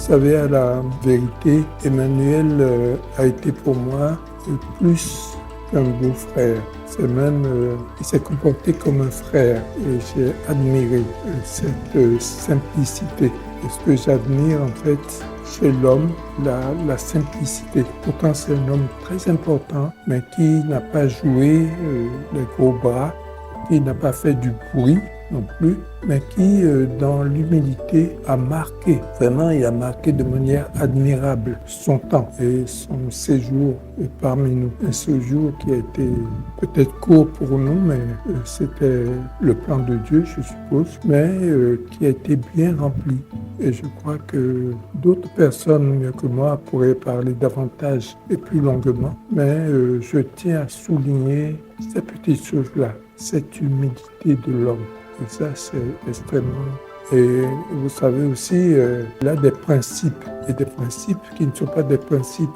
savez, à la vérité, Emmanuel a été pour moi plus qu'un beau-frère. C'est même, il s'est comporté comme un frère et j'ai admiré cette simplicité. Et ce que j'admire en fait chez l'homme, la simplicité. Pourtant c'est un homme très important, mais qui n'a pas joué les gros bras, qui n'a pas fait du bruit non plus, mais qui, dans l'humilité, a marqué, vraiment, il a marqué de manière admirable son temps et son séjour parmi nous. Un séjour qui a été peut-être court pour nous, mais c'était le plan de Dieu, je suppose, mais qui a été bien rempli. Et je crois que d'autres personnes mieux que moi pourraient parler davantage et plus longuement, mais je tiens à souligner ces petites choses-là, cette humilité de l'homme. Et ça, c'est extrêmement. Et vous savez aussi, il a des principes, et des principes qui ne sont pas des principes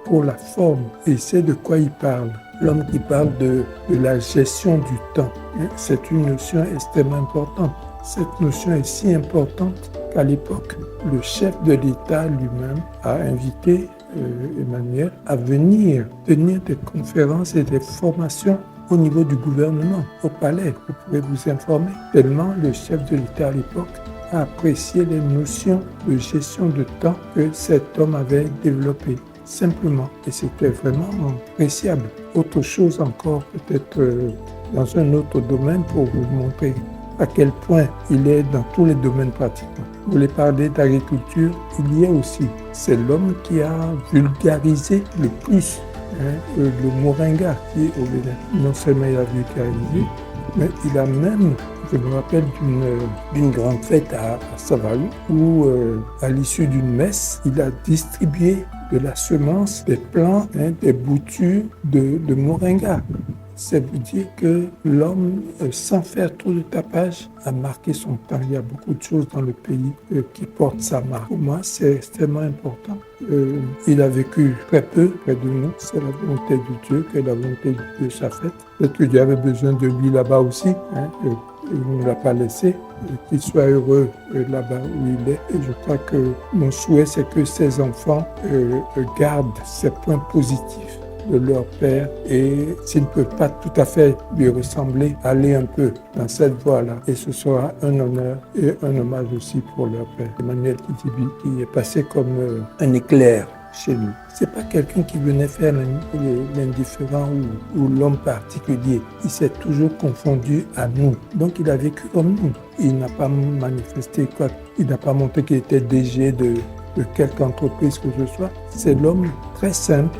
pour la forme. Et c'est de quoi il parle. L'homme qui parle de la gestion du temps. C'est une notion extrêmement importante. Cette notion est si importante qu'à l'époque, le chef de l'État lui-même a invité Emmanuel à venir tenir des conférences et des formations au niveau du gouvernement, au palais. Vous pouvez vous informer. Tellement le chef de l'État à l'époque a apprécié les notions de gestion de temps que cet homme avait développées. Simplement. Et c'était vraiment appréciable. Autre chose encore, peut-être dans un autre domaine pour vous montrer à quel point il est dans tous les domaines pratiquement. Vous voulez parler d'agriculture, il y est aussi. C'est l'homme qui a vulgarisé le plus le moringa qui est au Bénin. Non seulement il a vulgarisé, mais il a même, je me rappelle d'une grande fête à Savalou, où à l'issue d'une messe, il a distribué de la semence, des plants, des boutures de moringa. C'est vous dire que l'homme, sans faire trop de tapage, a marqué son temps. Il y a beaucoup de choses dans le pays qui portent sa marque. Pour moi, c'est extrêmement important. Il a vécu très peu près de nous. C'est la volonté de Dieu, que la volonté de Dieu soit faite. Peut-être que Dieu avait besoin de lui là-bas aussi. Il ne l'a pas laissé. Qu'il soit heureux là-bas où il est. Et je crois que mon souhait, c'est que ses enfants gardent ces points positifs de leur père et s'ils ne peuvent pas tout à fait lui ressembler, aller un peu dans cette voie-là. Et ce sera un honneur et un hommage aussi pour leur père. Emmanuel Kitibi, qui est passé comme un éclair chez nous. C'est pas quelqu'un qui venait faire l'indifférent ou l'homme particulier. Il s'est toujours confondu à nous. Donc il a vécu comme nous. Il n'a pas manifesté quoi. Il n'a pas montré qu'il était DG de quelque entreprise que ce soit. C'est l'homme très simple,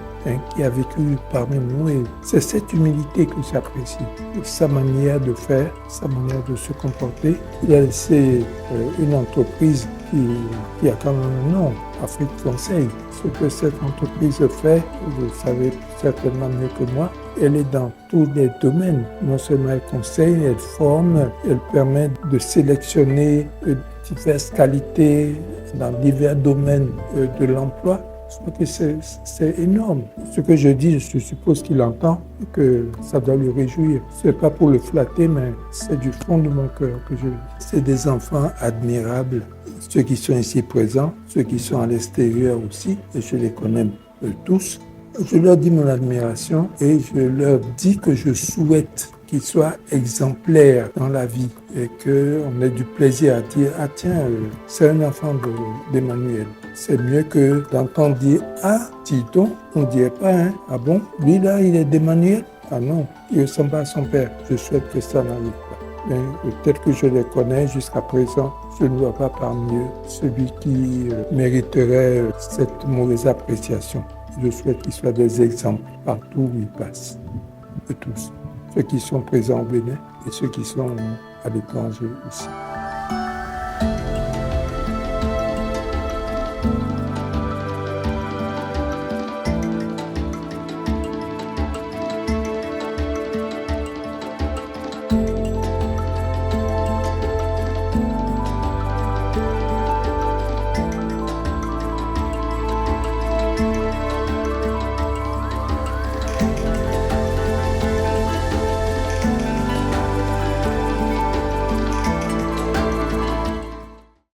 qui a vécu parmi nous, et c'est cette humilité que j'apprécie. Sa manière de faire, sa manière de se comporter. Il a laissé une entreprise qui a quand même un nom, Afrique Conseil. Ce que cette entreprise fait, vous le savez certainement mieux que moi, elle est dans tous les domaines. Non seulement elle conseille, elle forme, elle permet de sélectionner diverses qualités dans divers domaines de l'emploi. Je crois que c'est énorme. Ce que je dis, je suppose qu'il entend et que ça doit le réjouir. Ce n'est pas pour le flatter, mais c'est du fond de mon cœur que je le dis. C'est des enfants admirables, ceux qui sont ici présents, ceux qui sont à l'extérieur aussi, et je les connais tous. Je leur dis mon admiration et je leur dis que je souhaite qu'ils soient exemplaires dans la vie et qu'on ait du plaisir à dire « Ah tiens, c'est un enfant d'Emmanuel ». C'est mieux que d'entendre dire « Ah, dis donc, on ne dirait pas, hein, ah bon, lui là, il est d'Emmanuel ». Ah non, il ne ressemble pas à son père. Je souhaite que ça n'arrive pas. Mais peut-être que je les connais jusqu'à présent, je ne vois pas parmi eux celui qui mériterait cette mauvaise appréciation. Je souhaite qu'ils soient des exemples partout où ils passent, de tous. Ceux qui sont présents au Bénin et ceux qui sont à l'étranger aussi.